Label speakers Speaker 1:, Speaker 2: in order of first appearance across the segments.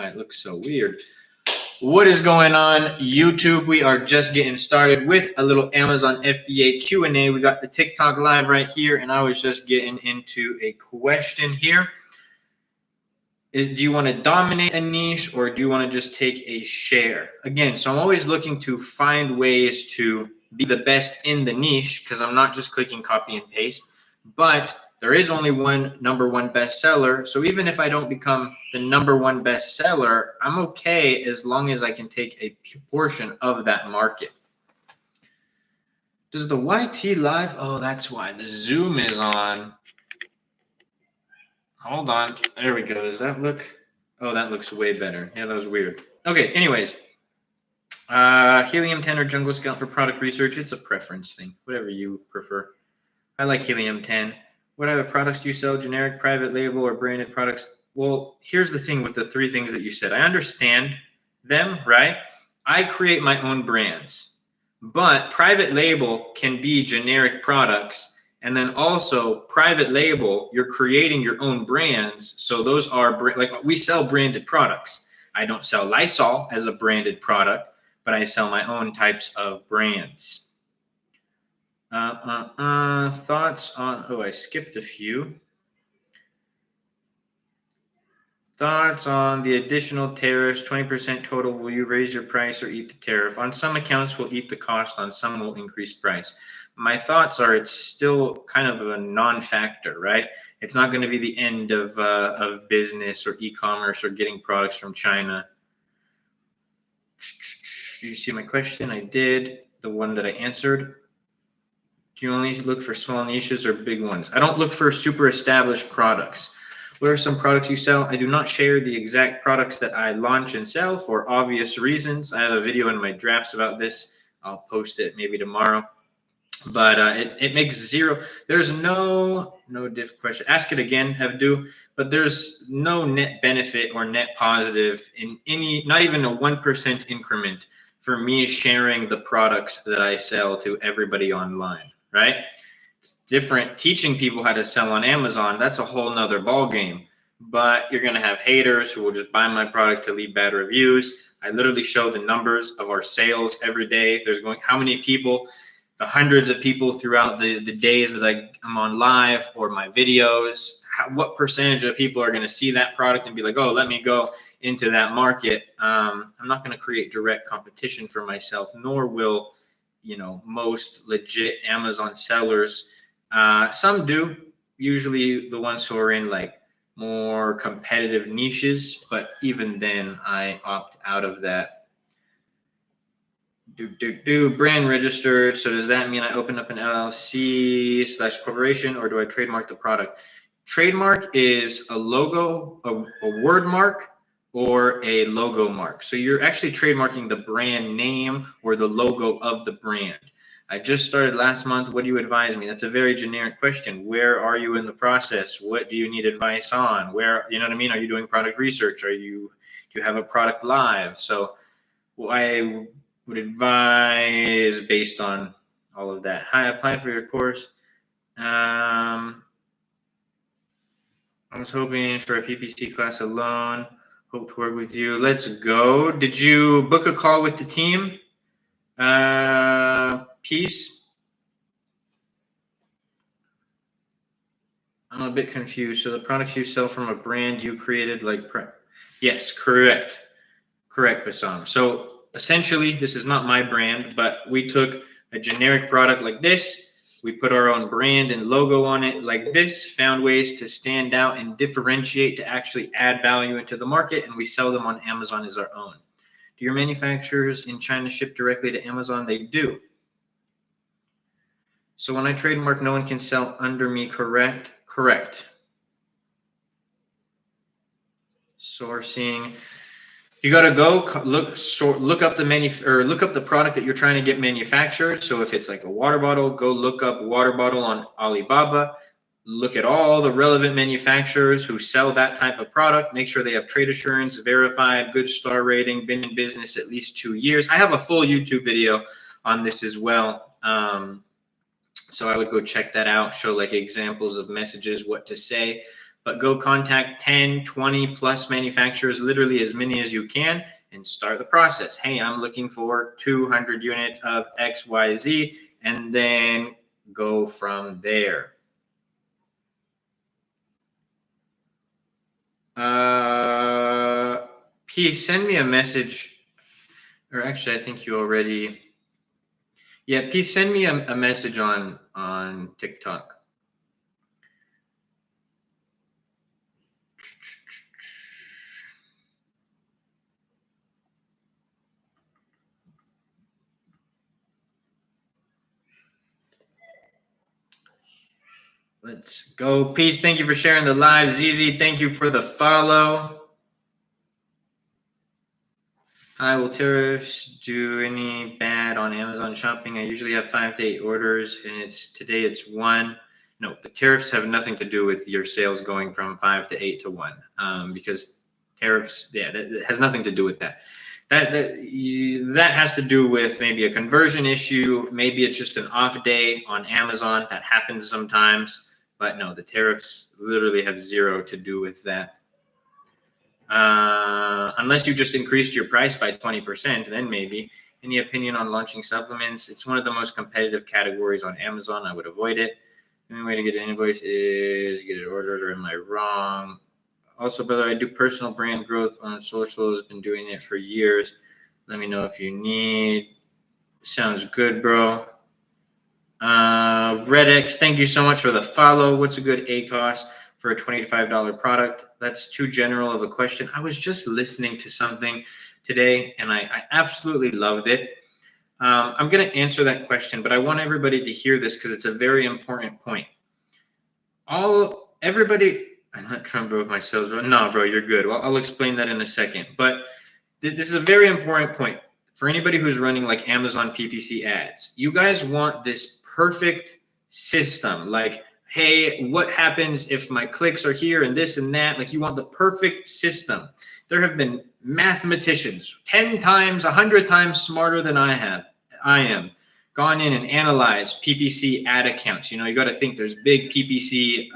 Speaker 1: it looks so weird. What is going on, YouTube? We are just getting started with a little Amazon FBA Q&A. We got the TikTok live right here, and I was just getting into a question here. Do you want to dominate a niche, or do you want to just take a share? Again, so I'm always looking to find ways to be the best in the niche, because I'm not just clicking copy and paste, but there is only one #1 bestseller. So even if I don't become the #1 bestseller, I'm okay as long as I can take a portion of that market. Does the YT live? Oh, that's why the Zoom is on. Hold on. There we go. Does that look? Oh, that looks way better. Yeah, that was weird. Okay, anyways. Helium 10 or Jungle Scout for product research. It's a preference thing. Whatever you prefer. I like Helium 10. What other products do you sell? Generic, private label, or branded products? Well, here's the thing with the 3 things that you said. I understand them, right? I create my own brands. But private label can be generic products. And then also private label, you're creating your own brands. So those are, like, we sell branded products. I don't sell Lysol as a branded product, but I sell my own types of brands. Thoughts on, oh, I skipped a few. Thoughts on the additional tariffs, 20% total. Will you raise your price or eat the tariff? On some accounts, we'll eat the cost. On some, we'll increase price. My thoughts are it's still kind of a non-factor, right? It's not going to be the end of business or e-commerce or getting products from China. Did you see my question? I did. The one that I answered. Do you only look for small niches or big ones? I don't look for super established products. What are some products you sell? I do not share the exact products that I launch and sell for obvious reasons. I have a video in my drafts about this. I'll post it maybe tomorrow. But it makes zero. There's no diff question. Ask it again, Abdu. But there's no net benefit or net positive in any, not even a 1% increment for me sharing the products that I sell to everybody online, right? It's different teaching people how to sell on Amazon. That's a whole nother ball game. But you're going to have haters who will just buy my product to leave bad reviews. I literally show the numbers of our sales every day. There's going, how many people, the hundreds of people throughout the days that I'm on live or my videos, what percentage of people are going to see that product and be like, oh, let me go into that market. I'm not going to create direct competition for myself, nor will, you know, most legit Amazon sellers. Some do, usually the ones who are in like more competitive niches, but even then I opt out of that. Brand registered. So does that mean I open up an LLC/corporation, or do I trademark the product? Trademark is a logo, a word mark, or a logo mark. So you're actually trademarking the brand name or the logo of the brand. I just started last month. What do you advise me? That's a very generic question. Where are you in the process? What do you need advice on? Where, you know what I mean? Are you doing product research? Do you have a product live? So I would advise based on all of that. Hi, apply for your course. I was hoping for a PPC class alone. Hope to work with you. Let's go. Did you book a call with the team? Peace. I'm a bit confused. So the products you sell from a brand you created, like, yes, correct. Correct, Bassam. So essentially, this is not my brand, but we took a generic product like this. We put our own brand and logo on it like this, found ways to stand out and differentiate to actually add value into the market, and we sell them on Amazon as our own. Do your manufacturers in China ship directly to Amazon? They do. So when I trademark, no one can sell under me, correct? Correct. Sourcing. You got to go look up the product that you're trying to get manufactured. So if it's like a water bottle, go look up water bottle on Alibaba. Look at all the relevant manufacturers who sell that type of product. Make sure they have trade assurance, verified, good star rating, been in business at least 2 years. I have a full YouTube video on this as well. So I would go check that out, show like examples of messages, what to say. but go contact 10, 20 plus manufacturers, literally as many as you can, and start the process. Hey, I'm looking for 200 units of XYZ, and then go from there. P, send me a message, or actually, I think you already. Yeah, P, send me a message on TikTok. Let's go. Peace. Thank you for sharing the live. ZZ, thank you for the follow. Hi, will tariffs do any bad on Amazon shopping? I usually have 5 to 8 orders, and today it's 1. No, the tariffs have nothing to do with your sales going from 5 to 8 to 1, because tariffs, yeah, that has nothing to do with that. That has to do with maybe a conversion issue. Maybe it's just an off day on Amazon. That happens sometimes. But no, the tariffs literally have 0 to do with that. Unless you just increased your price by 20%, then maybe. Any opinion on launching supplements? It's one of the most competitive categories on Amazon. I would avoid it. The only way to get an invoice is get it ordered, or am I wrong? Also, brother, I do personal brand growth on socials. Been doing it for years. Let me know if you need. Sounds good, bro. RedX, thank you so much for the follow. What's a good ACOS for a $25 product? That's too general of a question. I was just listening to something today, and I absolutely loved it. I'm going to answer that question, but I want everybody to hear this because it's a very important point. Everybody, I'm not trying to broke my sales, bro. No, bro, you're good. Well, I'll explain that in a second. But this is a very important point for anybody who's running like Amazon PPC ads. You guys want this perfect system. Like, hey, what happens if my clicks are here and this and that? Like, you want the perfect system. There have been mathematicians 10 times, 100 times smarter than I am, gone in and analyzed PPC ad accounts. You got to think there's big PPC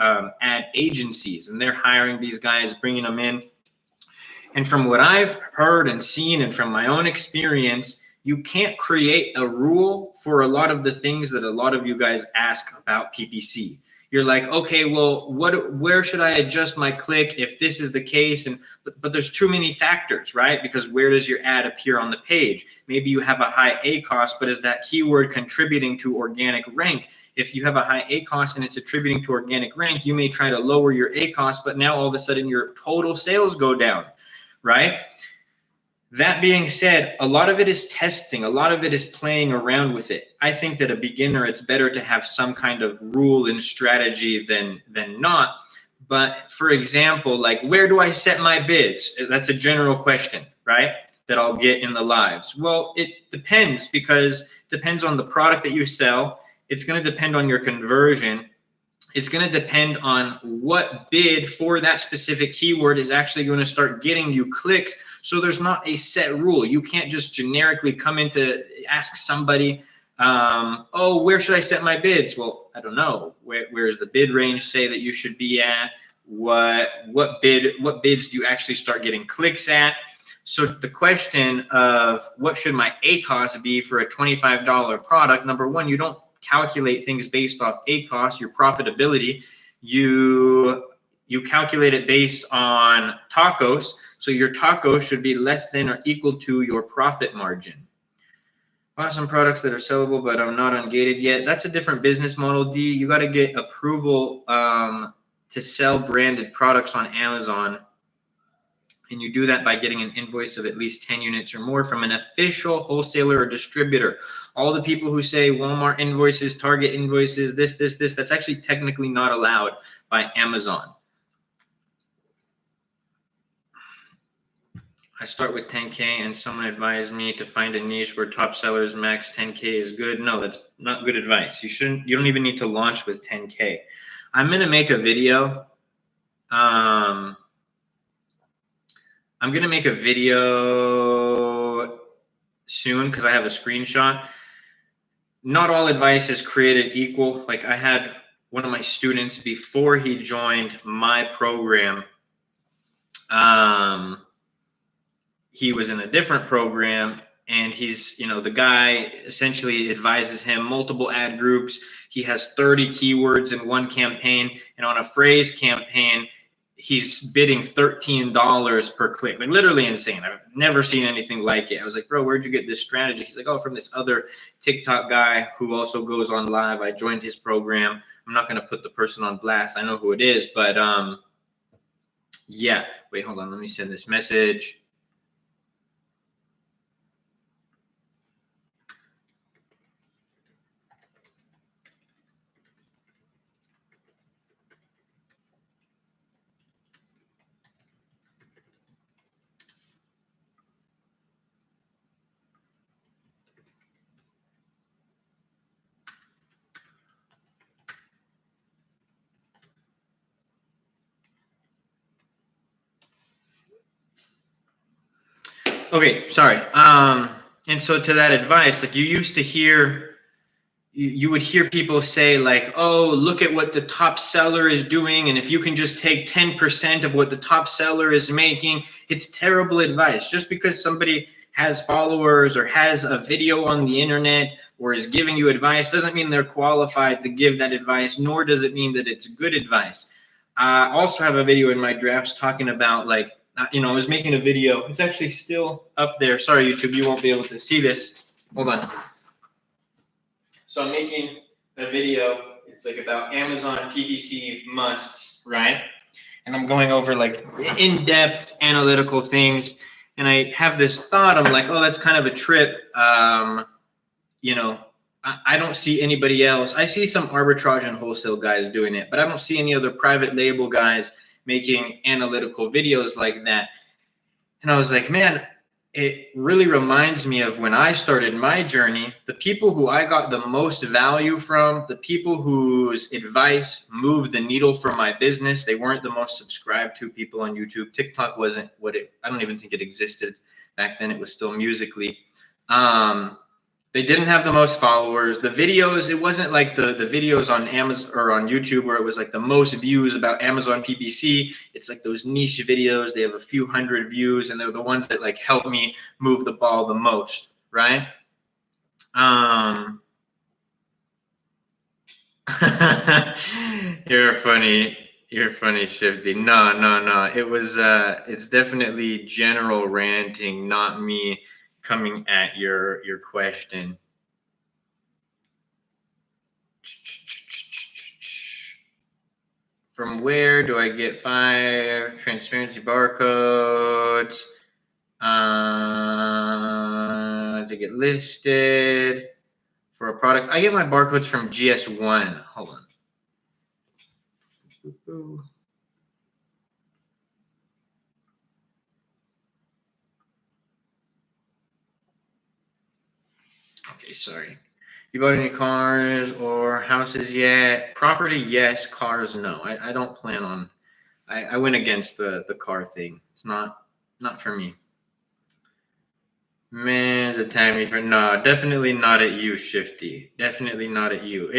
Speaker 1: ad agencies, and they're hiring these guys, bringing them in. And from what I've heard and seen, and from my own experience, you can't create a rule for a lot of the things that a lot of you guys ask about PPC. You're like, okay, well, where should I adjust my click if this is the case? But there's too many factors, right? Because where does your ad appear on the page? Maybe you have a high ACOS, but is that keyword contributing to organic rank? If you have a high ACOS and it's attributing to organic rank, you may try to lower your ACOS, but now all of a sudden your total sales go down, right? That being said, a lot of it is testing. A lot of it is playing around with it. I think that a beginner, it's better to have some kind of rule and strategy than not. But for example, like, where do I set my bids? That's a general question, right? That I'll get in the lives. Well, it depends, because it depends on the product that you sell. It's going to depend on your conversion. It's going to depend on what bid for that specific keyword is actually going to start getting you clicks. So there's not a set rule. You can't just generically come in to ask somebody, oh, where should I set my bids? Well, I don't know. Where is the bid range say that you should be at? What bids do you actually start getting clicks at? So the question of what should my ACOS be for a $25 product, number one, you don't calculate things based off ACOS, your profitability. You calculate it based on tacos. So your tacos should be less than or equal to your profit margin. Awesome products that are sellable, but I'm not ungated yet. That's a different business model, D. You got to get approval to sell branded products on Amazon. And you do that by getting an invoice of at least 10 units or more from an official wholesaler or distributor. All the people who say Walmart invoices, Target invoices, this, that's actually technically not allowed by Amazon. I start with 10K and someone advised me to find a niche where top sellers max 10K is good. No, that's not good advice. You don't even need to launch with 10K. I'm going to make a video. I'm going to make a video soon because I have a screenshot. Not all advice is created equal. Like, I had one of my students before he joined my program. He was in a different program, and he's, the guy essentially advises him multiple ad groups. He has 30 keywords in one campaign, and on a phrase campaign, he's bidding $13 per click. Like, literally insane. I've never seen anything like it. I was like, bro, where'd you get this strategy? He's like, oh, from this other TikTok guy who also goes on live. I joined his program. I'm not going to put the person on blast. I know who it is, but yeah. Wait, hold on. Let me send this message. Okay, sorry. And so to that advice, like, you used to hear, you would hear people say like, oh, look at what the top seller is doing, and if you can just take 10% of what the top seller is making, it's terrible advice. Just because somebody has followers or has a video on the internet or is giving you advice doesn't mean they're qualified to give that advice, nor does it mean that it's good advice. I also have a video in my drafts talking about, like, I was making a video. It's actually still up there. Sorry, YouTube, you won't be able to see this. Hold on. So I'm making a video. It's like about Amazon PPC musts, right? And I'm going over like in-depth analytical things. And I have this thought. I'm like, oh, that's kind of a trip. I don't see anybody else. I see some arbitrage and wholesale guys doing it, but I don't see any other private label guys making analytical videos like that. And I was like, man, it really reminds me of when I started my journey. The people who I got the most value from, the people whose advice moved the needle for my business, they weren't the most subscribed to people on YouTube. TikTok wasn't I don't even think it existed back then. It was still Musical.ly. They didn't have the most followers. The videos, it wasn't like the videos on Amazon or on YouTube where it was like the most views about Amazon PPC. It's like those niche videos. They have a few hundred views, and they're the ones that like help me move the ball the most, right? You're funny. You're funny, Shifty. No. It was it's definitely general ranting, not me coming at your question. From where do I get 5 transparency barcodes to get listed for a product? I get my barcodes from GS1. Hold on. Okay, sorry. You bought any cars or houses yet? Property, yes. Cars, no. I don't plan on. I went against the car thing. It's not for me. Man, attack me for no. Definitely not at you, Shifty. Definitely not at you.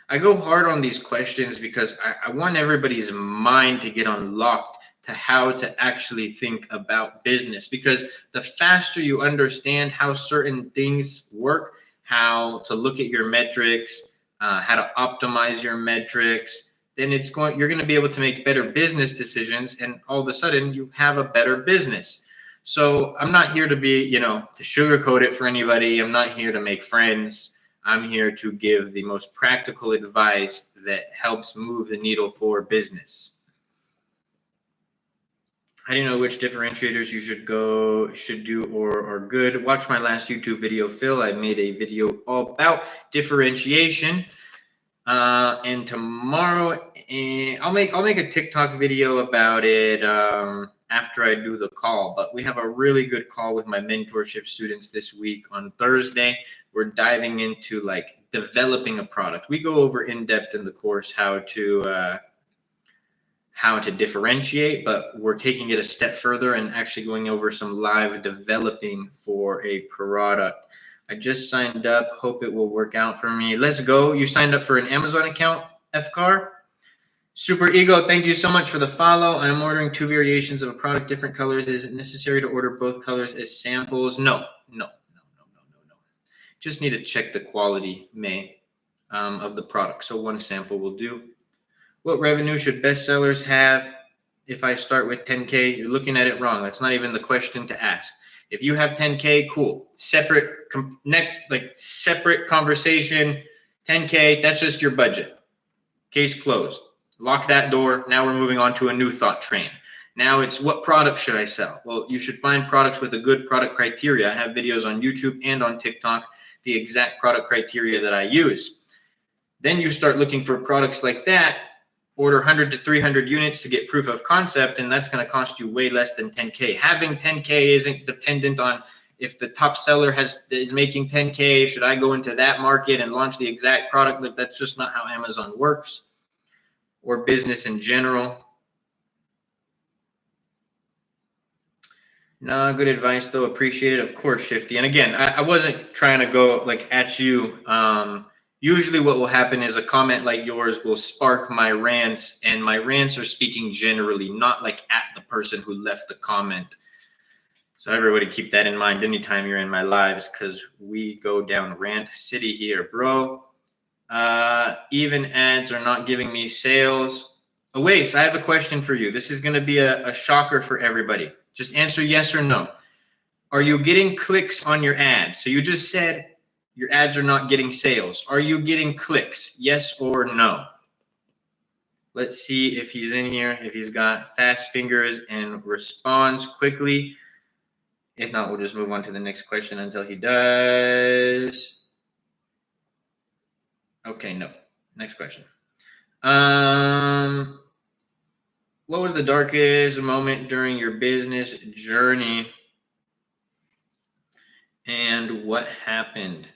Speaker 1: I go hard on these questions because I want everybody's mind to get unlocked to how to actually think about business. Because the faster you understand how certain things work, how to look at your metrics, how to optimize your metrics, then you're going to be able to make better business decisions, and all of a sudden you have a better business. So I'm not here to be, to sugarcoat it for anybody. I'm not here to make friends. I'm here to give the most practical advice that helps move the needle for business. How do you know which differentiators you should do or are good? Watch my last YouTube video, Phil. I made a video all about differentiation. And tomorrow, I'll make a TikTok video about it after I do the call. But we have a really good call with my mentorship students this week on Thursday. We're diving into like developing a product. We go over in depth in the course how to differentiate, but we're taking it a step further and actually going over some live developing for a product. I just signed up. Hope it will work out for me. Let's go. You signed up for an Amazon account? FCAR. Super Ego, thank you so much for the follow. I'm ordering 2 variations of a product, different colors. Is it necessary to order both colors as samples? No. Just need to check the quality, of the product. So 1 sample will do. What revenue should bestsellers have? If I start with 10K, you're looking at it wrong. That's not even the question to ask. If you have 10K, cool. Separate conversation. 10K, that's just your budget. Case closed. Lock that door. Now we're moving on to a new thought train. Now it's, what product should I sell? Well, you should find products with a good product criteria. I have videos on YouTube and on TikTok, the exact product criteria that I use. Then you start looking for products like that. Order 100 to 300 units to get proof of concept, and that's going to cost you way less than 10K. Having 10K isn't dependent on if the top seller is making 10K. Should I go into that market and launch the exact product? Like, that's just not how Amazon works, or business in general. No, good advice though. Appreciate it. Of course, Shifty. And again, I wasn't trying to go like at you. Usually what will happen is a comment like yours will spark my rants, and my rants are speaking generally, not like at the person who left the comment. So everybody keep that in mind anytime you're in my lives, because we go down rant city here, bro. Even ads are not giving me sales. Oh, wait, so I have a question for you. This is going to be a shocker for everybody. Just answer yes or no. Are you getting clicks on your ads? So you just said your ads are not getting sales. Are you getting clicks? Yes or no? Let's see if he's in here, if he's got fast fingers and responds quickly. If not, we'll just move on to the next question until he does. Okay, no. Next question. What was the darkest moment during your business journey? And what happened?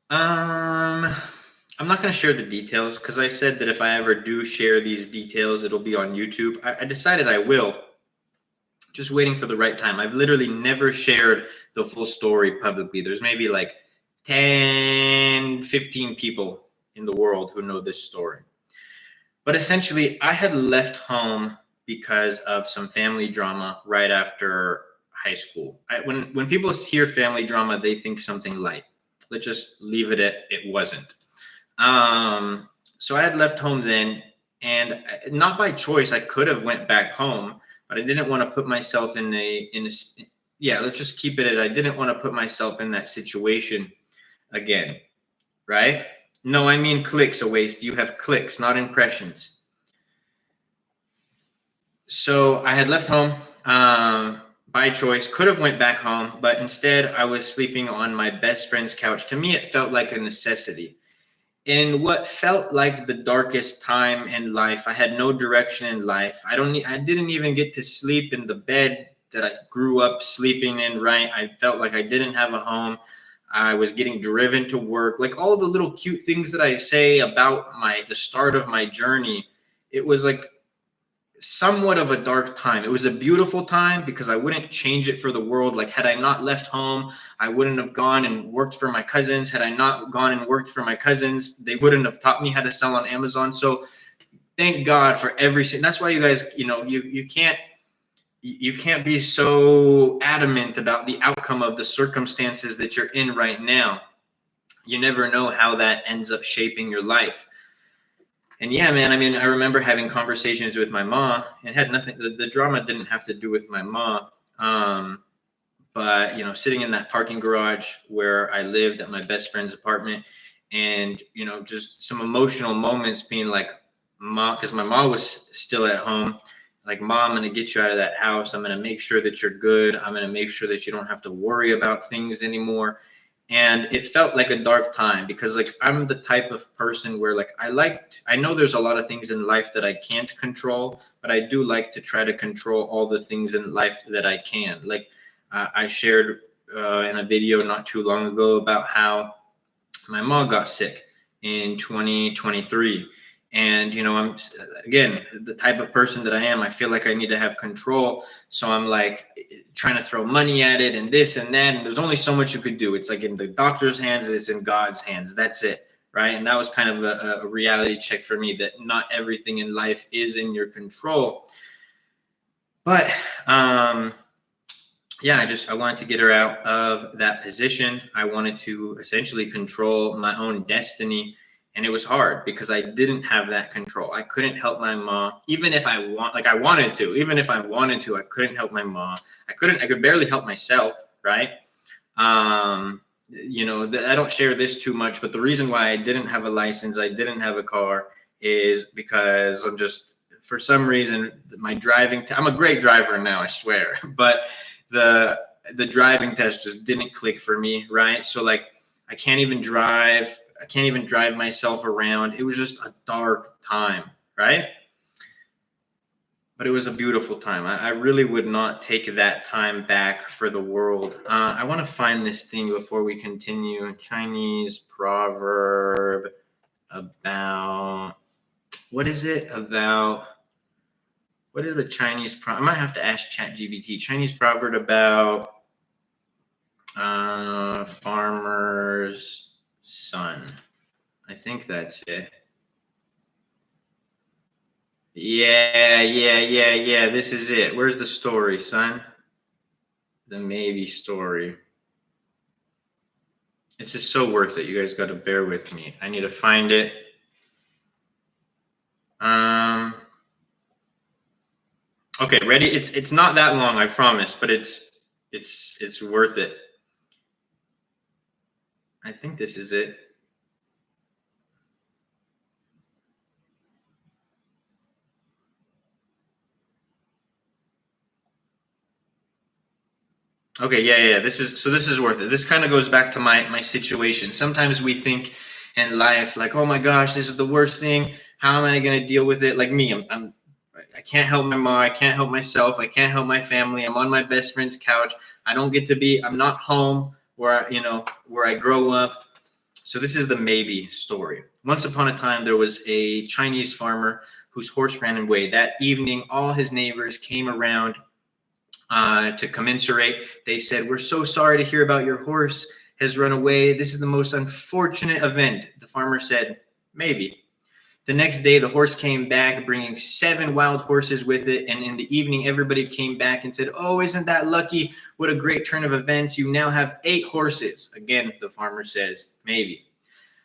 Speaker 1: I'm not going to share the details, because I said that if I ever do share these details, it'll be on YouTube. I decided I will. Just waiting for the right time. I've literally never shared the full story publicly. There's maybe like 10, 15 people in the world who know this story. But essentially, I had left home because of some family drama right after high school. When people hear family drama, they think something light. Let's just leave it at it wasn't. So I had left home then, and not by choice. I could have went back home, but I didn't want to put myself let's just keep it at, I didn't want to put myself in that situation again, right? No, I mean clicks, a waste. You have clicks, not impressions. So I had left home by choice, could have went back home, but instead I was sleeping on my best friend's couch. To me, it felt like a necessity. In what felt like the darkest time in life, I had no direction in life. I didn't even get to sleep in the bed that I grew up sleeping in, right? I felt like I didn't have a home. I was getting driven to work. Like all the little cute things that I say about the start of my journey, it was like somewhat of a dark time. It was a beautiful time because I wouldn't change it for the world. Like, had I not left home, I wouldn't have gone and worked for my cousins. Had I not gone and worked for my cousins, they wouldn't have taught me how to sell on Amazon. So thank God for everything. That's why you guys, you can't be so adamant about the outcome of the circumstances that you're in right now. You never know how that ends up shaping your life. And yeah, man, I mean, I remember having conversations with my mom. It had nothing, the drama didn't have to do with my mom. But, sitting in that parking garage where I lived at my best friend's apartment, and, just some emotional moments being like, Mom, because my mom was still at home, like, Mom, I'm going to get you out of that house. I'm going to make sure that you're good. I'm going to make sure that you don't have to worry about things anymore. And it felt like a dark time because, like, I'm the type of person where, like, I know there's a lot of things in life that I can't control, but I do like to try to control all the things in life that I can. Like, I shared in a video not too long ago about how my mom got sick in 2023. And, I'm, again, the type of person that I am, I feel like I need to have control. So I'm like trying to throw money at it and this and that. And there's only so much you could do. It's like in the doctor's hands, it's in God's hands. That's it. Right. And that was kind of a reality check for me, that not everything in life is in your control. But, yeah, I wanted to get her out of that position. I wanted to essentially control my own destiny. And it was hard because I didn't have that control. I couldn't help my mom, even if I wanted to, I couldn't help my mom. I could barely help myself. Right. I don't share this too much, but the reason why I didn't have a license, I didn't have a car, is because I'm just, for some reason, my driving, I'm a great driver now, I swear, but the driving test just didn't click for me. Right. So like, I can't even drive myself around. It was just a dark time. Right. But it was a beautiful time. I really would not take that time back for the world. I want to find this thing before we continue. Chinese proverb about, what is it about? What is the Chinese proverb? I might have to ask ChatGPT. Chinese proverb about farmer's son. I think that's it. Yeah. This is it. Where's the story, son? The maybe story. It's just so worth it. You guys got to bear with me. I need to find it. Okay, ready? It's not that long, I promise, but it's worth it. I think this is it. Okay, yeah. This is worth it. This kind of goes back to my situation. Sometimes we think in life like, oh my gosh, this is the worst thing. How am I going to deal with it? Like me, I can't help my mom. I can't help myself. I can't help my family. I'm on my best friend's couch. I'm not home where I grow up. So this is the maybe story. Once upon a time, there was a Chinese farmer whose horse ran away. That evening, all his neighbors came around to commiserate. They said, "We're so sorry to hear about your horse has run away. This is the most unfortunate event." The farmer said, "Maybe." The next day, the horse came back bringing 7 wild horses with it. And in the evening, everybody came back and said, "Oh, isn't that lucky? What a great turn of events. You now have 8 horses." Again, the farmer says, "Maybe."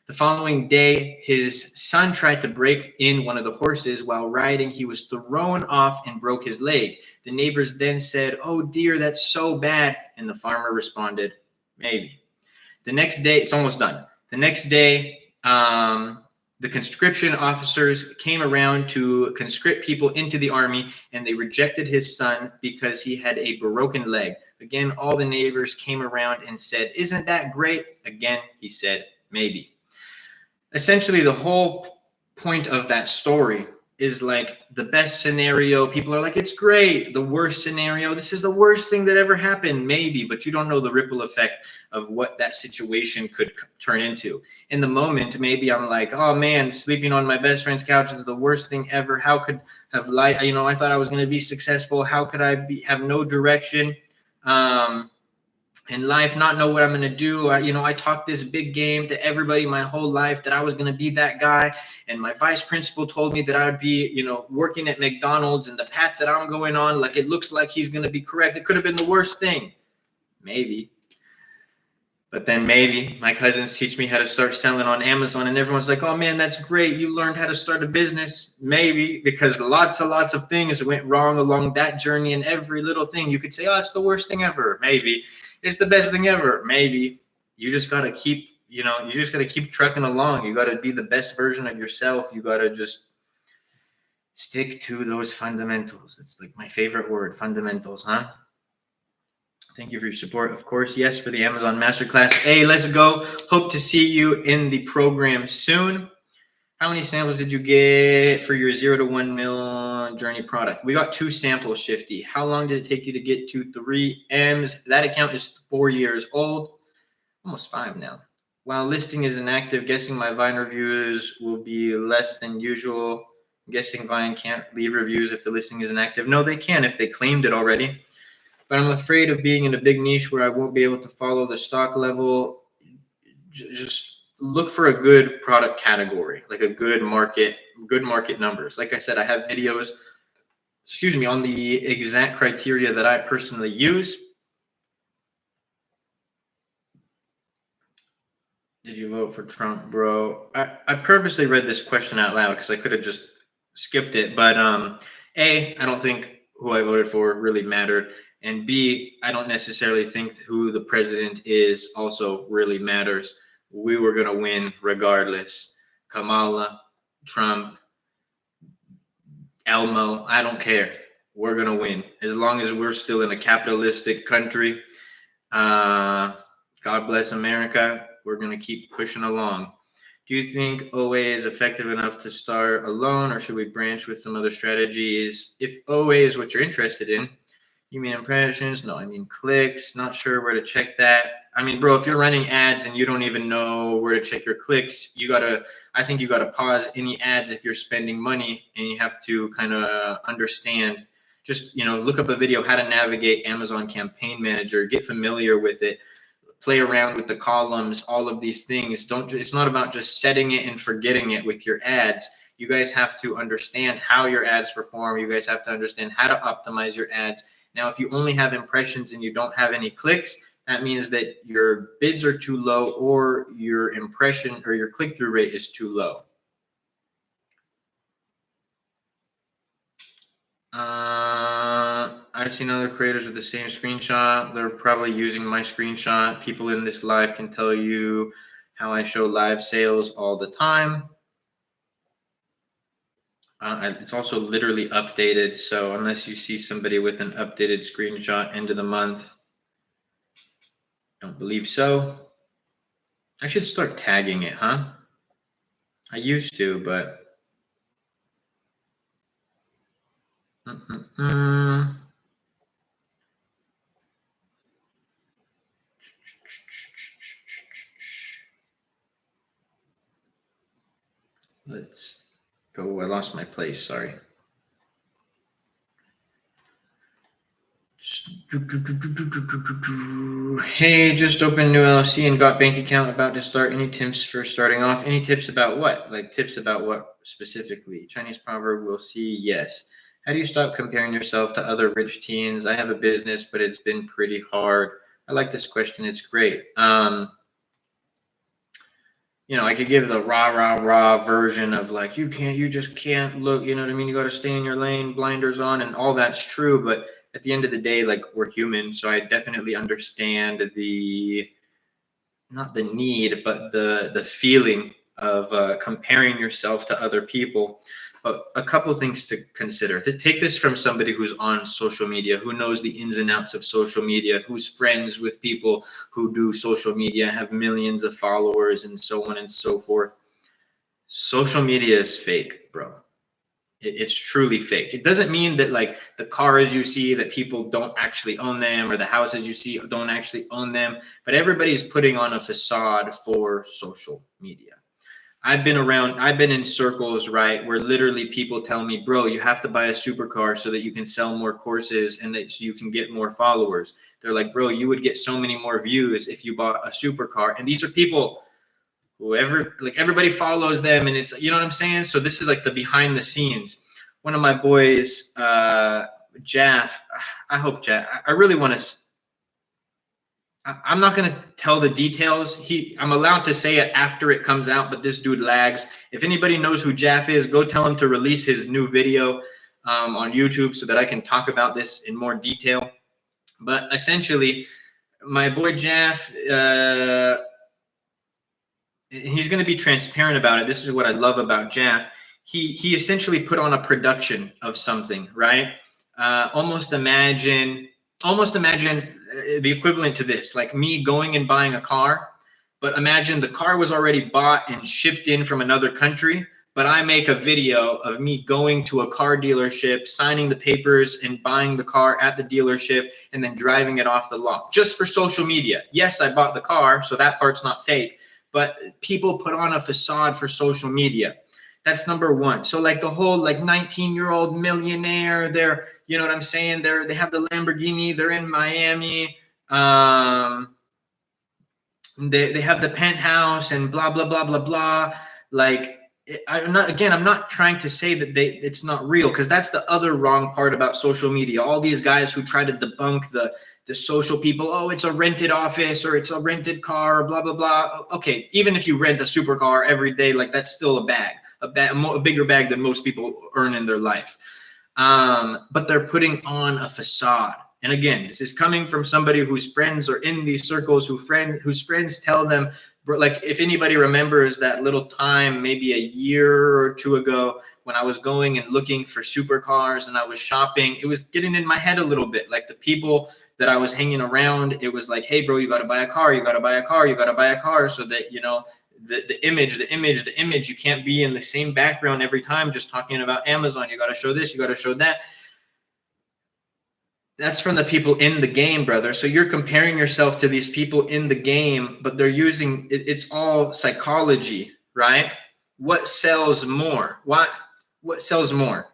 Speaker 1: The following day, his son tried to break in one of the horses. While riding, he was thrown off and broke his leg. The neighbors then said, "Oh dear, that's so bad." And the farmer responded, "Maybe." The next day, it's almost done. The next day, the conscription officers came around to conscript people into the army, and they rejected his son because he had a broken leg. Again, all the neighbors came around and said, "Isn't that great?" Again, he said, "Maybe." Essentially, the whole point of that story is like the best scenario. People are like, "It's great." The worst scenario, "This is the worst thing that ever happened." Maybe, but you don't know the ripple effect of what that situation could turn into. In the moment, maybe I'm like, "Oh man, sleeping on my best friend's couch is the worst thing ever. How could have life? I thought I was going to be successful. How could I have no direction in life, not know what I'm going to do? I talked this big game to everybody my whole life that I was going to be that guy. And my vice principal told me that I would be, working at McDonald's, and the path that I'm going on, like, it looks like he's going to be correct. It could have been the worst thing." Maybe. But then maybe my cousins teach me how to start selling on Amazon, and everyone's like, "Oh man, that's great. You learned how to start a business." Maybe, because lots of things went wrong along that journey, and every little thing you could say, "Oh, it's the worst thing ever." Maybe. "It's the best thing ever." Maybe. You just got to keep, trucking along. You got to be the best version of yourself. You got to just stick to those fundamentals. It's like my favorite word, fundamentals, huh? Thank you for your support. Of course, yes, for the Amazon Masterclass. Hey, let's go. Hope to see you in the program soon. How many samples did you get for your 0 to 1 mil journey product? We got 2 samples, Shifty. How long did it take you to get to 3 M's? That account is 4 years old, almost 5 now. While listing is inactive, guessing my Vine reviews will be less than usual. I'm guessing Vine can't leave reviews if the listing is inactive. No, they can if they claimed it already. But I'm afraid of being in a big niche where I won't be able to follow the stock level. Just look for a good product category, like a good market numbers. Like I said, I have videos, on the exact criteria that I personally use. Did you vote for Trump, bro? I purposely read this question out loud because I could have just skipped it. But A, I don't think who I voted for really mattered. And B, I don't necessarily think who the president is also really matters. We were going to win regardless. Kamala, Trump, Elmo, I don't care. We're going to win. As long as we're still in a capitalistic country, God bless America, we're going to keep pushing along. Do you think OA is effective enough to start alone, or should we branch with some other strategies? If OA is what you're interested in, you mean impressions? No, I mean clicks. Not sure where to check that. I mean, bro, if you're running ads and you don't even know where to check your clicks, I think you gotta pause any ads if you're spending money, and you have to kind of understand. Just look up a video how to navigate Amazon Campaign Manager, get familiar with it, play around with the columns, all of these things. It's not about just setting it and forgetting it with your ads. You guys have to understand how your ads perform. You guys have to understand how to optimize your ads. Now, if you only have impressions and you don't have any clicks, that means that your bids are too low, or your impression or your click-through rate is too low. I've seen other creators with the same screenshot. They're probably using my screenshot. People in this live can tell you how I show live sales all the time. It's also literally updated. So unless you see somebody with an updated screenshot end of the month, don't believe so. I should start tagging it, huh? I used to, but let's go. I lost my place. Sorry. Hey, just opened new LLC and got bank account, about to start. Any tips for starting off? Any tips about what? Like tips about what specifically? Chinese proverb, we'll see. Yes. How do you stop comparing yourself to other rich teens? I have a business, but it's been pretty hard. I like this question. It's great. I could give the rah version of like, you just can't look, you know what I mean? You got to stay in your lane, blinders on, and all that's true. But at the end of the day, like, we're human. So I definitely understand not the need, but the feeling of comparing yourself to other people. But a couple things to consider. Take this from somebody who's on social media, who knows the ins and outs of social media, who's friends with people who do social media, have millions of followers, and so on and so forth. Social media is fake, bro. It's truly fake. It doesn't mean that like the cars you see, that people don't actually own them, or the houses you see don't actually own them, but everybody's putting on a facade for social media. I've been in circles, right, where literally people tell me, bro, you have to buy a supercar so that you can sell more courses and that so you can get more followers. They're like, bro, you would get so many more views if you bought a supercar. And these are people everybody follows them, and it's, you know what I'm saying? So this is like the behind the scenes. One of my boys, Jaff, I hope Jaff, I really want to, I'm not going to tell the details. I'm allowed to say it after it comes out, but this dude lags. If anybody knows who Jaff is, go tell him to release his new video on YouTube so that I can talk about this in more detail. But essentially, my boy Jaff, he's going to be transparent about it. This is what I love about Jaff. He essentially put on a production of something, right? Almost imagine the equivalent to this, like me going and buying a car, but imagine the car was already bought and shipped in from another country, but I make a video of me going to a car dealership, signing the papers and buying the car at the dealership, and then driving it off the lot just for social media. Yes, I bought the car, so that part's not fake, but people put on a facade for social media. That's number one. So like the whole like 19-year-old millionaire, they're, you know what I'm saying? They have the Lamborghini, they're in Miami. They have the penthouse and blah, blah, blah, blah, blah. Like, I'm not trying to say that it's not real, because that's the other wrong part about social media. All these guys who try to debunk the social people, oh, it's a rented office or it's a rented car, blah, blah, blah. Okay, even if you rent a supercar every day, like that's still a bigger bag than most people earn in their life. But they're putting on a facade. And again, this is coming from somebody whose friends are in these circles, whose friends tell them, like, if anybody remembers that little time, maybe a year or two ago, when I was going and looking for supercars and I was shopping, it was getting in my head a little bit. Like the people that I was hanging around, it was like, hey, bro, you got to buy a car, you got to buy a car, you got to buy a car, so that, you know, the image, you can't be in the same background every time just talking about Amazon. You got to show this, you got to show that. That's from the people in the game, brother. So you're comparing yourself to these people in the game, but they're using it's all psychology, right? What sells more? What sells more?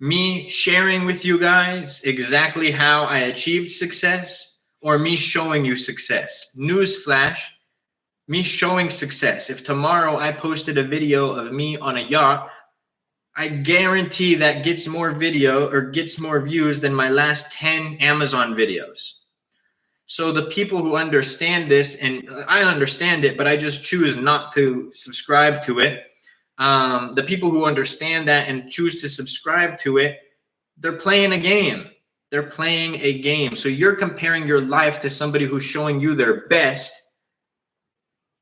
Speaker 1: Me sharing with you guys exactly how I achieved success, or me showing you success? Newsflash, me showing success. If tomorrow I posted a video of me on a yacht, I guarantee that gets more video or gets more views than my last 10 Amazon videos. So the people who understand this, and I understand it, but I just choose not to subscribe to it. The people who understand that and choose to subscribe to it, they're playing a game. They're playing a game. So you're comparing your life to somebody who's showing you their best,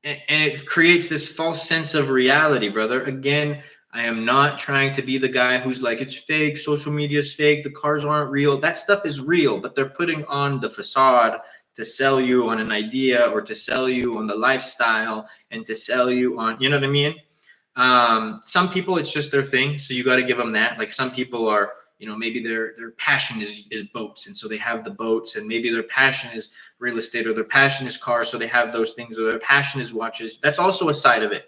Speaker 1: and it creates this false sense of reality, brother. Again, I am not trying to be the guy who's like, it's fake, social media is fake, the cars aren't real. That stuff is real, but they're putting on the facade to sell you on an idea, or to sell you on the lifestyle, and to sell you on, you know what I mean? Some people, it's just their thing, so you got to give them that. Like some people are, you know, maybe their passion is boats, and so they have the boats, and maybe their passion is real estate, or their passion is cars, so they have those things, or their passion is watches. That's also a side of it.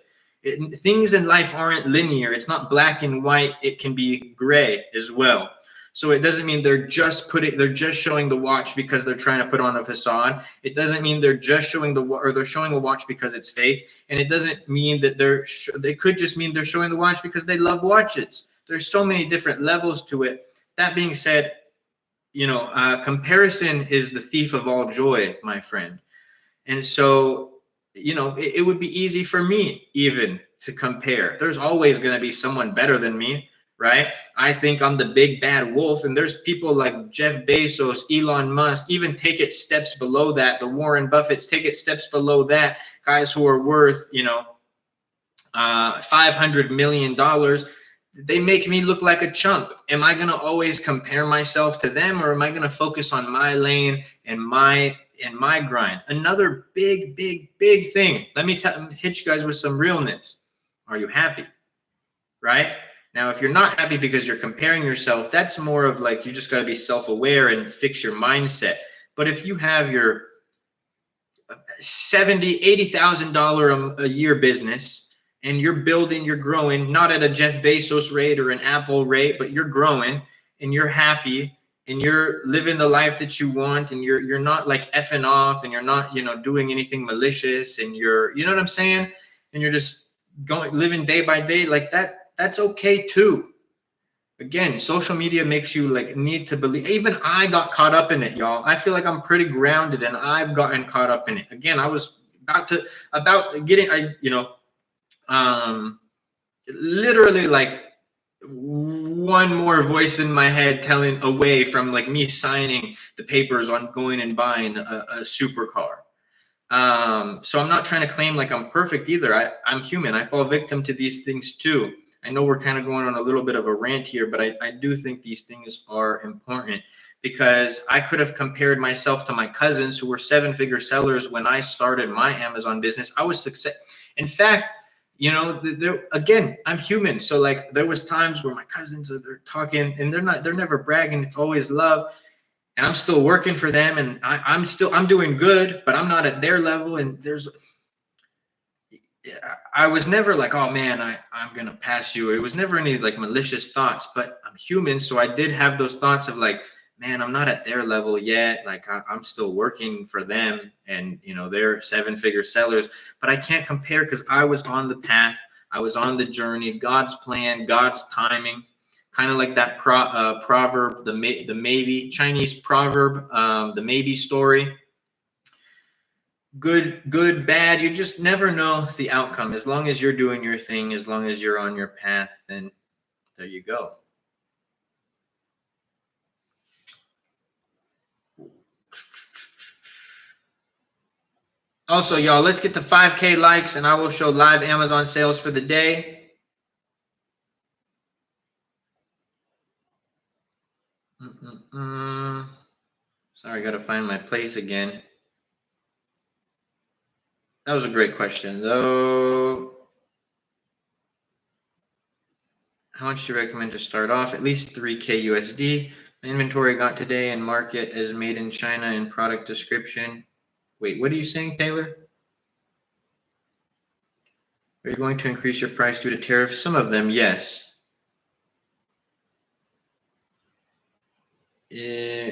Speaker 1: Things in life aren't linear. It's not black and white. It can be gray as well. So it doesn't mean they're just showing the watch because they're trying to put on a facade. It doesn't mean they're just showing they're showing a watch because it's fake. And it doesn't mean that they could just mean they're showing the watch because they love watches. There's so many different levels to it. That being said, you know, comparison is the thief of all joy, my friend. And so, you know, it would be easy for me even to compare. There's always going to be someone better than me, right? I think I'm the big bad wolf, and there's people like Jeff Bezos, Elon Musk, even take it steps below that. The Warren Buffetts take it steps below that. Guys who are worth, you know, $500 million. They make me look like a chump. Am I going to always compare myself to them, or am I going to focus on my lane and my grind? Another big thing. Let me hit you guys with some realness. Are you happy? Right? Now, if you're not happy because you're comparing yourself, that's more of like, you just got to be self-aware and fix your mindset. But if you have your $70,000, $80,000 a year business, and you're building, you're growing, not at a Jeff Bezos rate or an Apple rate, but you're growing and you're happy, and you're living the life that you want, and you're not like effing off, and you're not, you know, doing anything malicious, and you're, you know what I'm saying? And you're just living day by day like that. That's okay too. Again, social media makes you like need to believe. Even I got caught up in it, y'all. I feel like I'm pretty grounded, and I've gotten caught up in it. Again, I was literally like one more voice in my head telling away from like me signing the papers on going and buying a supercar. So I'm not trying to claim like I'm perfect either. I'm human. I fall victim to these things too. I know we're kind of going on a little bit of a rant here, but I do think these things are important, because I could have compared myself to my cousins who were 7-figure sellers when I started my Amazon business. I was success. In fact, you know, again, I'm human. So like there was times where my cousins are talking, and they're never bragging. It's always love. And I'm still working for them, and I'm doing good, but I'm not at their level. And I was never like, oh man, I'm going to pass you. It was never any like malicious thoughts, but I'm human. So I did have those thoughts of like, man, I'm not at their level yet. Like I'm still working for them and, they're 7-figure sellers, but I can't compare because I was on the path. I was on the journey, God's plan, God's timing, kind of like that proverb, the maybe Chinese proverb, the maybe story. Good, bad. You just never know the outcome. As long as you're doing your thing, as long as you're on your path, then there you go. Also, y'all, let's get to 5K likes and I will show live Amazon sales for the day. Sorry, I got to find my place again. That was a great question, though. How much do you recommend to start off? At least 3K USD. My inventory got today and market as made in China and product description. Wait, what are you saying, Taylor? Are you going to increase your price due to tariffs? Some of them, yes.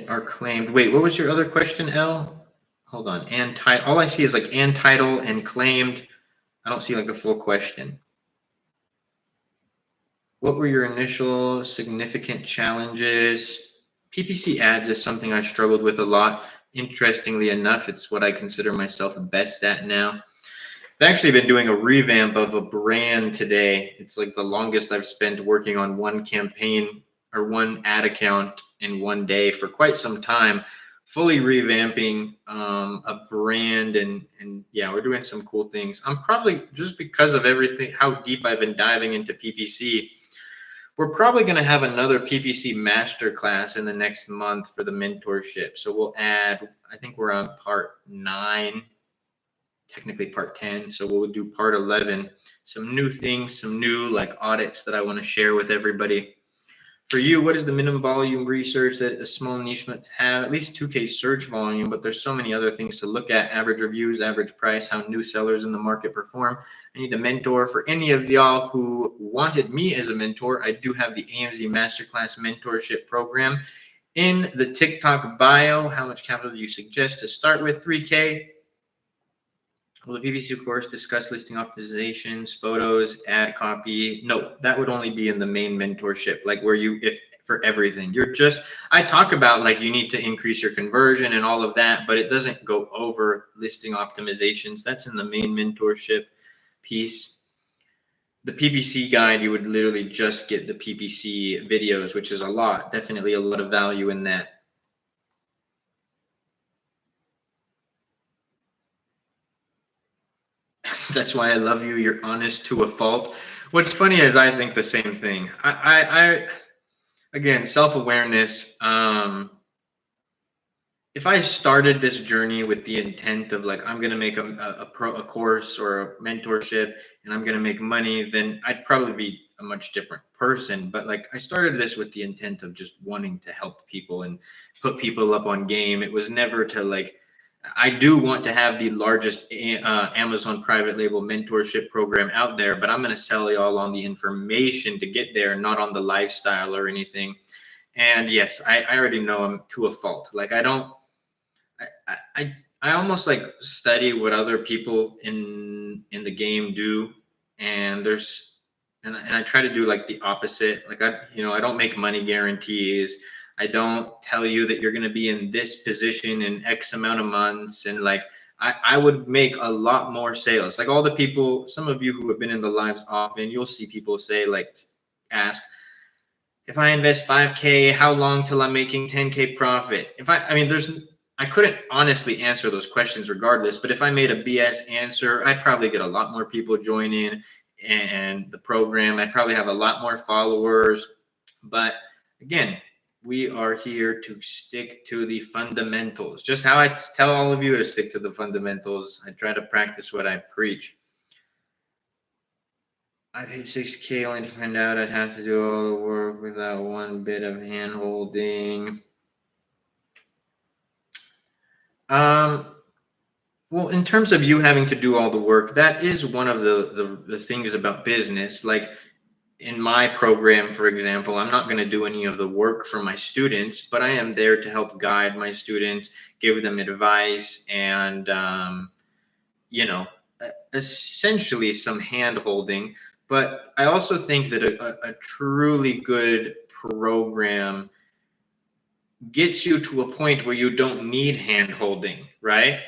Speaker 1: Are claimed. Wait, what was your other question, L? Hold on. And all I see is like and title and claimed. I don't see like a full question. What were your initial significant challenges? PPC ads is something I struggled with a lot. Interestingly enough, it's what I consider myself best at now. I've actually been doing a revamp of a brand today. It's like the longest I've spent working on one campaign or one ad account in one day for quite some time, fully revamping a brand. And yeah, we're doing some cool things. I'm probably, just because of everything, how deep I've been diving into PPC, we're probably going to have another PPC Masterclass in the next month for the mentorship. So we'll add, I think we're on part 9, technically part 10. So we'll do part 11, some new things, some new like audits that I want to share with everybody. For you, what is the minimum volume research that a small niche must have? At least 2K search volume, but there's so many other things to look at: average reviews, average price, how new sellers in the market perform. I need a mentor. For any of y'all who wanted me as a mentor, I do have the AMZ Masterclass mentorship program in the TikTok bio. How much capital do you suggest to start with? 3K. Will the PPC course discuss listing optimizations, photos, ad copy? No, that would only be in the main mentorship, like where for everything. I talk about like you need to increase your conversion and all of that, but it doesn't go over listing optimizations. That's in the main mentorship piece. The PPC guide, you would literally just get the PPC videos, which is definitely a lot of value in that. That's why I love you. You're honest to a fault. What's funny is I think the same thing. I again, self-awareness. If I started this journey with the intent of like, I'm going to make a course or a mentorship and I'm going to make money, then I'd probably be a much different person. But like, I started this with the intent of just wanting to help people and put people up on game. It was never to like, I do want to have the largest Amazon private label mentorship program out there, but I'm going to sell y'all on the information to get there, not on the lifestyle or anything. And yes, I already know I'm to a fault. Like I almost like study what other people in the game do, and I try to do like the opposite. Like I don't make money guarantees. I don't tell you that you're going to be in this position in X amount of months. And like, I would make a lot more sales. Like all the people, some of you who have been in the lives often, you'll see people say like, ask, if I invest 5K, how long till I'm making 10K profit? I couldn't honestly answer those questions regardless, but if I made a BS answer, I'd probably get a lot more people joining and the program. I'd probably have a lot more followers. But again, we are here to stick to the fundamentals. Just how I tell all of you to stick to the fundamentals. I try to practice what I preach. I paid 6K only to find out I'd have to do all the work without one bit of hand holding. Well, in terms of you having to do all the work, that is one of the things about business. Like in my program, for example, I'm not going to do any of the work for my students, but I am there to help guide my students, give them advice, and you know, essentially some hand holding. But I also think that a truly good program gets you to a point where you don't need hand holding, right?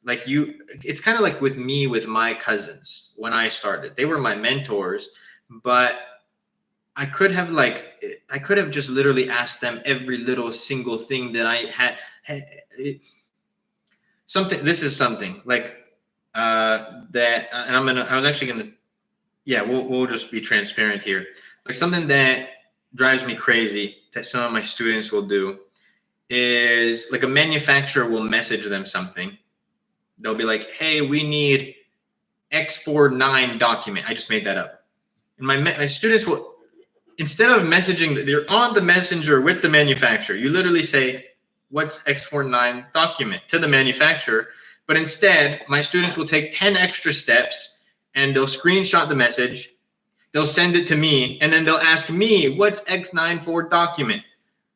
Speaker 1: Like it's kind of like with me, with my cousins when I started. They were my mentors, but I could have just literally asked them every little single thing that I had something. This is something like that, and I was actually gonna, yeah, we'll just be transparent here. Like something that drives me crazy that some of my students will do is like a manufacturer will message them something. They'll be like, "Hey, we need X49 document." I just made that up, and my students will, instead of messaging, they're on the messenger with the manufacturer. You literally say, "What's X49 document?" to the manufacturer. But instead, my students will take 10 extra steps and they'll screenshot the message. They'll send it to me, and then they'll ask me, "What's X94 document?"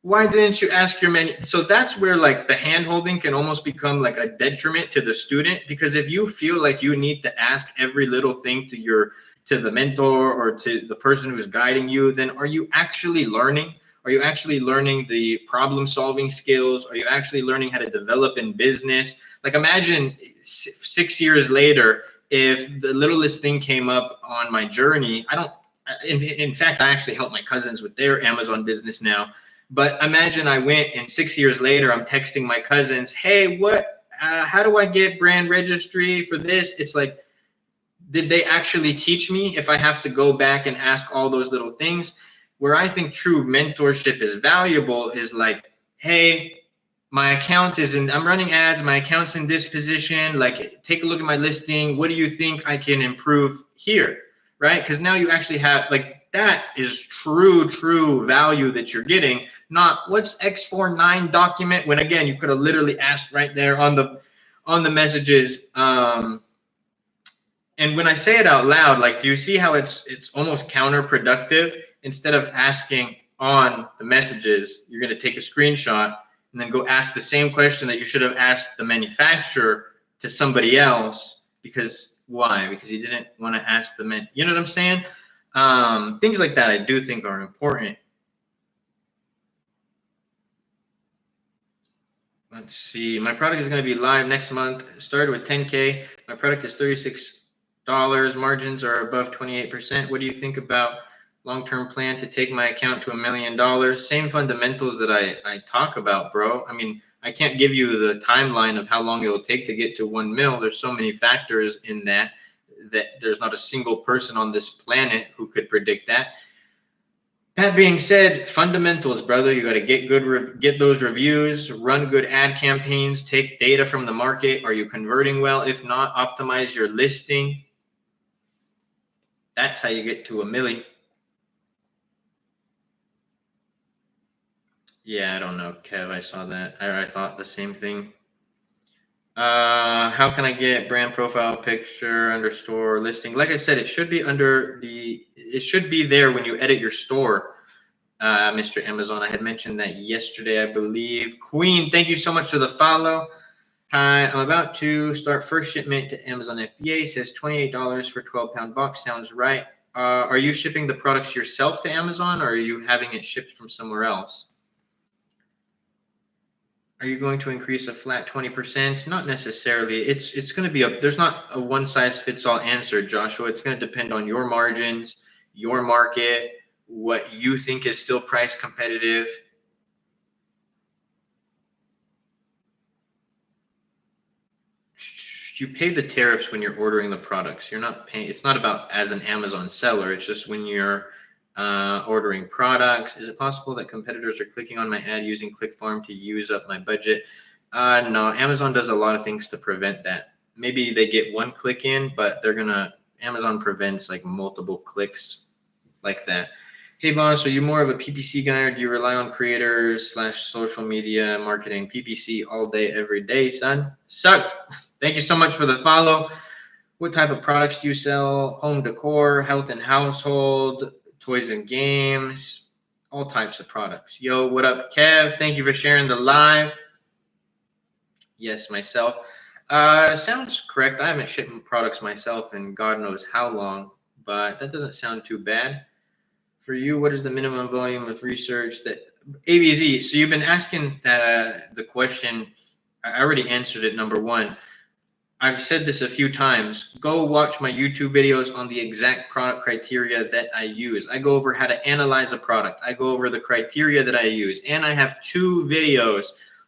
Speaker 1: Why didn't you ask your menu? So that's where like the hand holding can almost become like a detriment to the student, because if you feel like you need to ask every little thing to the mentor or to the person who's guiding you, then are you actually learning? Are you actually learning the problem solving skills? Are you actually learning how to develop in business? Like imagine 6 years later, if the littlest thing came up on my journey. In fact, I actually help my cousins with their Amazon business now. But imagine I went and 6 years later, I'm texting my cousins, "Hey, how do I get brand registry for this?" It's like, did they actually teach me if I have to go back and ask all those little things? Where I think true mentorship is valuable is like, "Hey, my account I'm running ads. My account's in this position. Like, take a look at my listing. What do you think I can improve here?" Right? Because now you actually have, like, that is true value that you're getting. Not what's X49 document, when again you could have literally asked right there on the messages. And when I say it out loud, like, do you see how it's almost counterproductive? Instead of asking on the messages, you're going to take a screenshot and then go ask the same question that you should have asked the manufacturer to somebody else. Because why? Because you didn't want to ask you know what I'm saying? Things like that I do think are important. Let's see. My product is going to be live next month. Started with 10K. My product is $36. Margins are above 28%. What do you think about long-term plan to take my account to $1 million? Same fundamentals that I talk about, bro. I mean, I can't give you the timeline of how long it will take to get to 1 mil. There's so many factors in that there's not a single person on this planet who could predict that. That being said, fundamentals, brother. You got to get those reviews, run good ad campaigns, take data from the market. Are you converting well? If not, optimize your listing. That's how you get to $1 million. Yeah, I don't know, Kev. I saw that. I thought the same thing. How can I get brand profile picture under store listing? Like I said, it should be it should be there when you edit your store, Mr. Amazon. I had mentioned that yesterday, I believe. Queen, thank you so much for the follow. Hi, I'm about to start first shipment to Amazon FBA. It says $28 for 12-pound box. Sounds right. Are you shipping the products yourself to Amazon, or are you having it shipped from somewhere else? Are you going to increase a flat 20%? Not necessarily. It's going to be there's not a one size fits all answer, Joshua. It's going to depend on your margins, your market, what you think is still price competitive. You pay the tariffs when you're ordering the products. You're not paying. It's not about as an Amazon seller. It's just when you're ordering products. Is it possible that competitors are clicking on my ad using ClickFarm to use up my budget? No, Amazon does a lot of things to prevent that. Maybe they get one click in, but Amazon prevents like multiple clicks like that. Hey boss, are you more of a PPC guy, or do you rely on creators / social media marketing? PPC all day, every day, son. Suck. Thank you so much for the follow. What type of products do you sell? Home decor, health and household, toys and games, all types of products. Yo, what up, Kev? Thank you for sharing the live. Yes, myself. Sounds correct. I haven't shipped products myself in God knows how long, but that doesn't sound too bad. For you, what is the minimum volume of research that ABZ? So you've been asking the question. I already answered it. Number one, I've said this a few times. Go watch my YouTube videos on the exact product criteria that I use. I go over how to analyze a product. I go over the criteria that I use. And I have 2 videos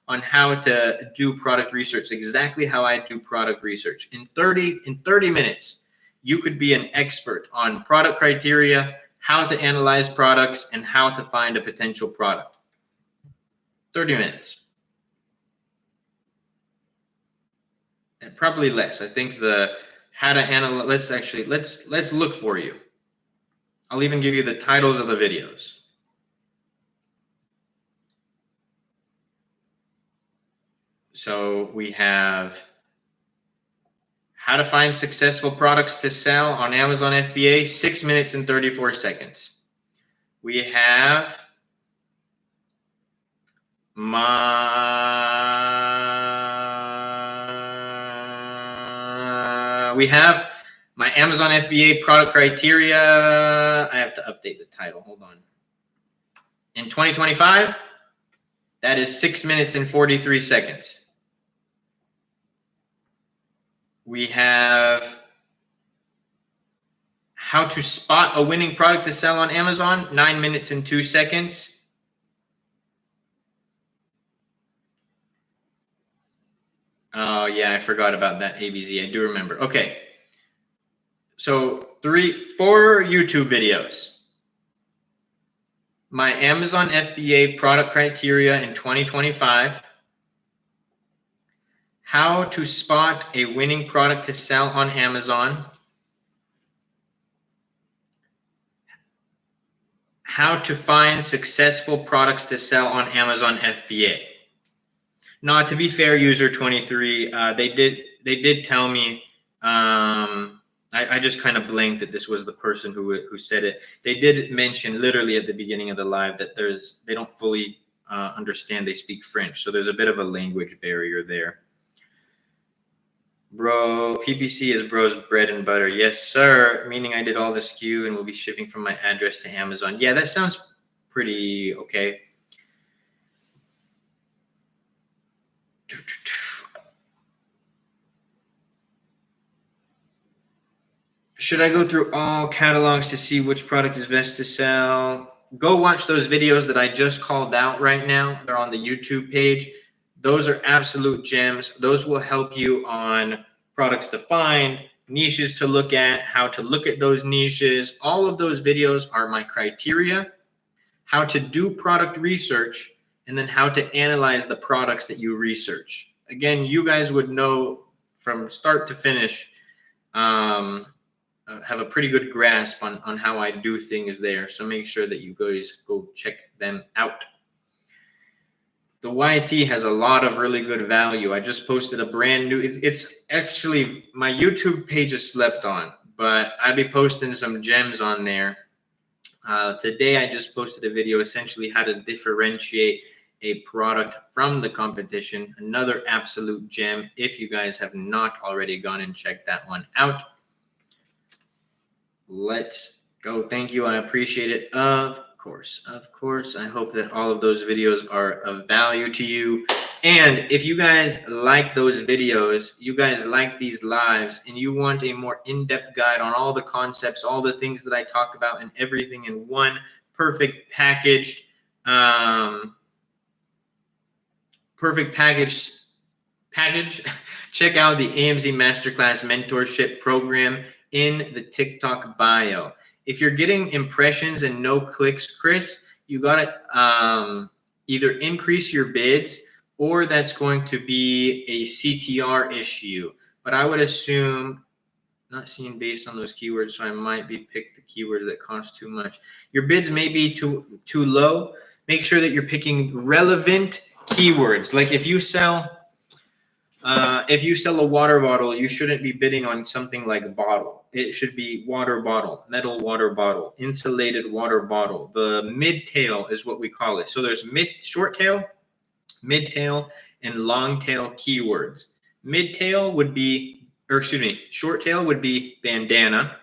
Speaker 1: on how to do product research, exactly how I do product research. In 30 minutes, you could be an expert on product criteria, how to analyze products, and how to find a potential product. 30 minutes. And probably less. I think the how to analyze, let's look for you. I'll even give you the titles of the videos. So we have how to find successful products to sell on Amazon FBA, 6 minutes and 34 seconds. We have my Amazon FBA product criteria. I have to update the title. Hold on. In 2025, that is 6 minutes and 43 seconds. We have how to spot a winning product to sell on Amazon, 9 minutes and 2 seconds. Oh, yeah, I forgot about that, ABZ. I do remember. Okay. So 4 YouTube videos. My Amazon FBA product criteria in 2025. How to spot a winning product to sell on Amazon. How to find successful products to sell on Amazon FBA. Now, to be fair, user 23, they did tell me. I just kind of blanked that this was the person who said it. They did mention literally at the beginning of the live that they don't fully understand. They speak French, so there's a bit of a language barrier there. Bro, PPC is bro's bread and butter. Yes, sir. Meaning I did all the SKU and will be shipping from my address to Amazon. Yeah, that sounds pretty okay. Should I go through all catalogs to see which product is best to sell? Go watch those videos that I just called out right now. They're on the YouTube page. Those are absolute gems. Those will help you on products to find, niches to look at, how to look at those niches. All of those videos are my criteria, how to do product research, and then how to analyze the products that you research. Again, you guys would know from start to finish, have a pretty good grasp on how I do things there. So make sure that you guys go check them out. The YT has a lot of really good value. I just posted a brand new, it's actually, my YouTube page is slept on, but I'll be posting some gems on there. Today, I just posted a video, essentially how to differentiate a product from the competition. Another absolute gem if you guys have not already gone and checked that one out. Let's go. Thank you. I appreciate it. Of course. I hope that all of those videos are of value to you. And if you guys like those videos, you guys like these lives, and you want a more in-depth guide on all the concepts, all the things that I talk about, and everything in one perfect package, check out the AMZ Masterclass Mentorship Program in the TikTok bio. If you're getting impressions and no clicks, Chris, you got to either increase your bids, or that's going to be a CTR issue. But I would assume, not seen based on those keywords, so I might be pick the keywords that cost too much. Your bids may be too low. Make sure that you're picking relevant keywords. Like if you sell, If you sell a water bottle, you shouldn't be bidding on something like a bottle. It should be water bottle, metal water bottle, insulated water bottle. The mid tail is what we call it. So there's short tail, mid tail, and long tail keywords. Mid tail would be, or excuse me, short tail would be bandana.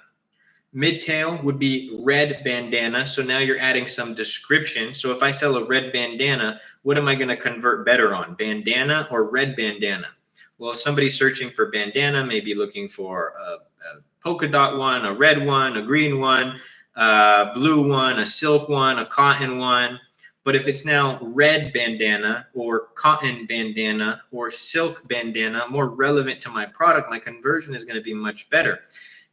Speaker 1: Mid tail would be red bandana. So now you're adding some description. So if I sell a red bandana, what am I going to convert better on, bandana or red bandana? Well, if somebody's searching for bandana, maybe looking for a polka dot one, a red one, a green one, a blue one, a silk one, a cotton one. But if it's now red bandana or cotton bandana or silk bandana, more relevant to my product, my conversion is going to be much better.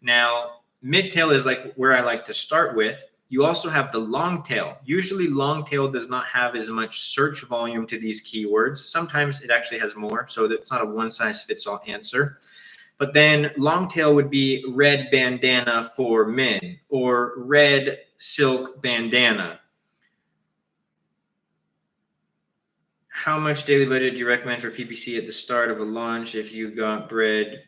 Speaker 1: Now, mid tail is like where I like to start with. You also have the long tail. Usually long tail does not have as much search volume to these keywords. Sometimes it actually has more, so it's not a one size fits all answer. But then long tail would be red bandana for men or red silk bandana. How much daily budget do you recommend for PPC at the start of a launch? If you got bread,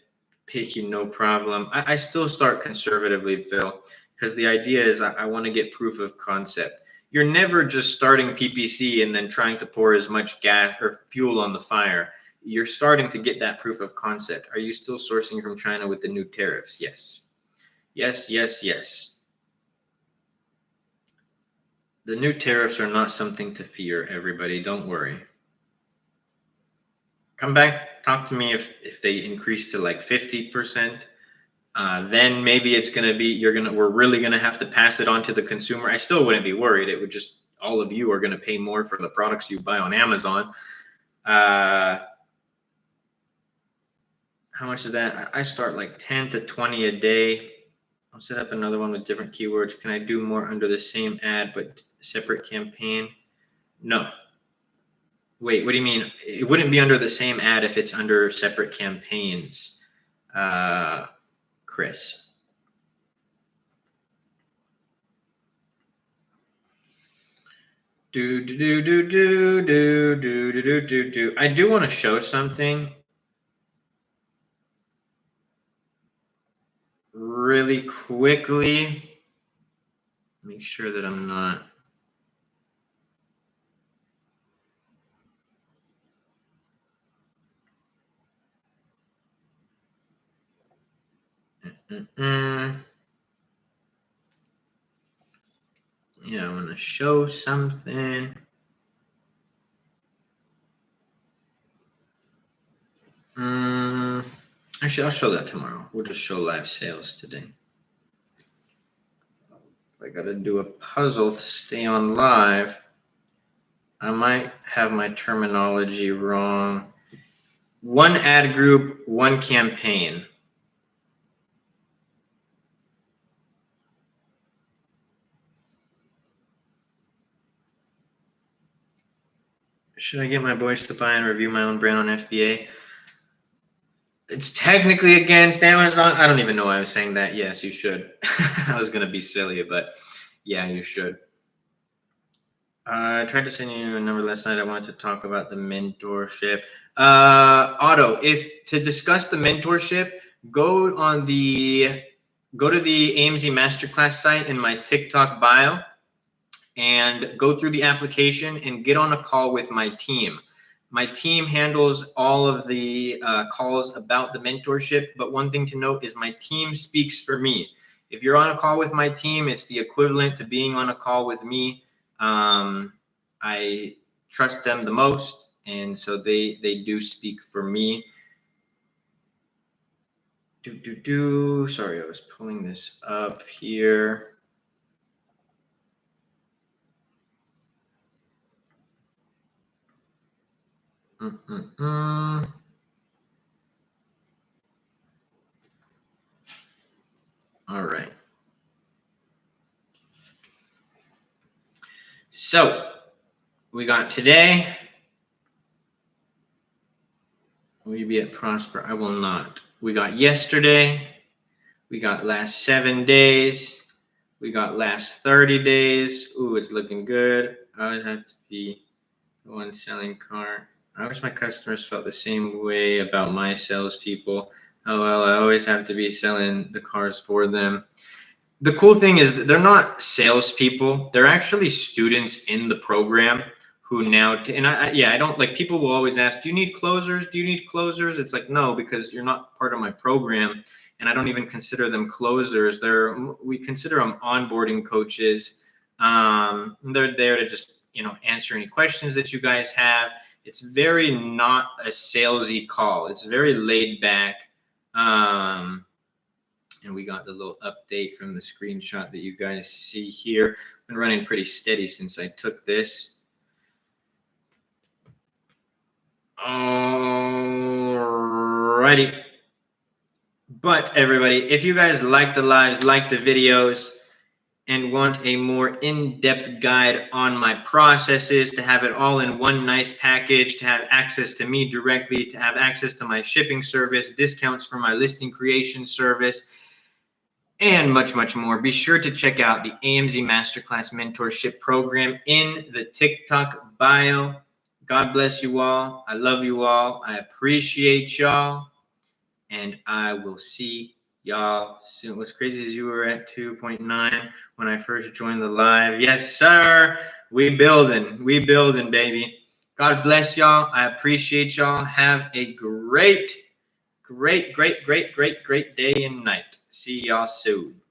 Speaker 1: picky, no problem. I still start conservatively, Phil, because the idea is I want to get proof of concept. You're never just starting PPC and then trying to pour as much gas or fuel on the fire. You're starting to get that proof of concept. Are you still sourcing from China with the new tariffs? Yes. Yes, yes, yes. The new tariffs are not something to fear, everybody. Don't worry. Come back, talk to me if they increase to like 50%. Then maybe it's going to be, we're really going to have to pass it on to the consumer. I still wouldn't be worried. It would just, all of you are going to pay more for the products you buy on Amazon. How much is that? I start like 10 to 20 a day. I'll set up another one with different keywords. Can I do more under the same ad, but separate campaign? No. Wait, what do you mean? It wouldn't be under the same ad if it's under separate campaigns, Chris. I do want to show something really quickly. Make sure that I'm not. Yeah, I want to show something. Actually, I'll show that tomorrow. We'll just show live sales today. I got to do a puzzle to stay on live. I might have my terminology wrong. One ad group, one campaign. Should I get my boys to buy and review my own brand on FBA? It's technically against Amazon. I don't even know why I was saying that. Yes, you should. I was going to be silly, but yeah, you should. I tried to send you a number last night. I wanted to talk about the mentorship. Otto, if to discuss the mentorship, go to the AMZ Masterclass site in my TikTok bio and go through the application and get on a call with my team. My team handles all of the calls about the mentorship, but one thing to note is my team speaks for me. If you're on a call with my team, it's the equivalent to being on a call with me. I trust them the most, and so they do speak for me. Sorry, I was pulling this up here. All right. So we got today. Will you be at Prosper? I will not. We got yesterday. We got last 7 days. We got last 30 days. Ooh, it's looking good. I would have to be the one selling car. I wish my customers felt the same way about my salespeople. Oh, well, I always have to be selling the cars for them. The cool thing is that they're not salespeople. They're actually students in the program who now, I don't like, people will always ask, do you need closers? Do you need closers? It's like, no, because you're not part of my program. And I don't even consider them closers. We consider them onboarding coaches. They're there to just, answer any questions that you guys have. It's very not a salesy call. It's very laid back. And we got the little update from the screenshot that you guys see here. Been running pretty steady since I took this. Alrighty. But everybody, if you guys like the lives, like the videos, and want a more in-depth guide on my processes, to have it all in one nice package, to have access to me directly, to have access to my shipping service, discounts for my listing creation service, and much, much more, be sure to check out the AMZ Masterclass Mentorship Program in the TikTok bio. God bless you all. I love you all. I appreciate y'all. And I will see y'all soon. What's crazy is you were at 2.9 when I first joined the live. Yes, sir. We building, baby. God bless y'all. I appreciate y'all. Have a great day and night. See y'all soon.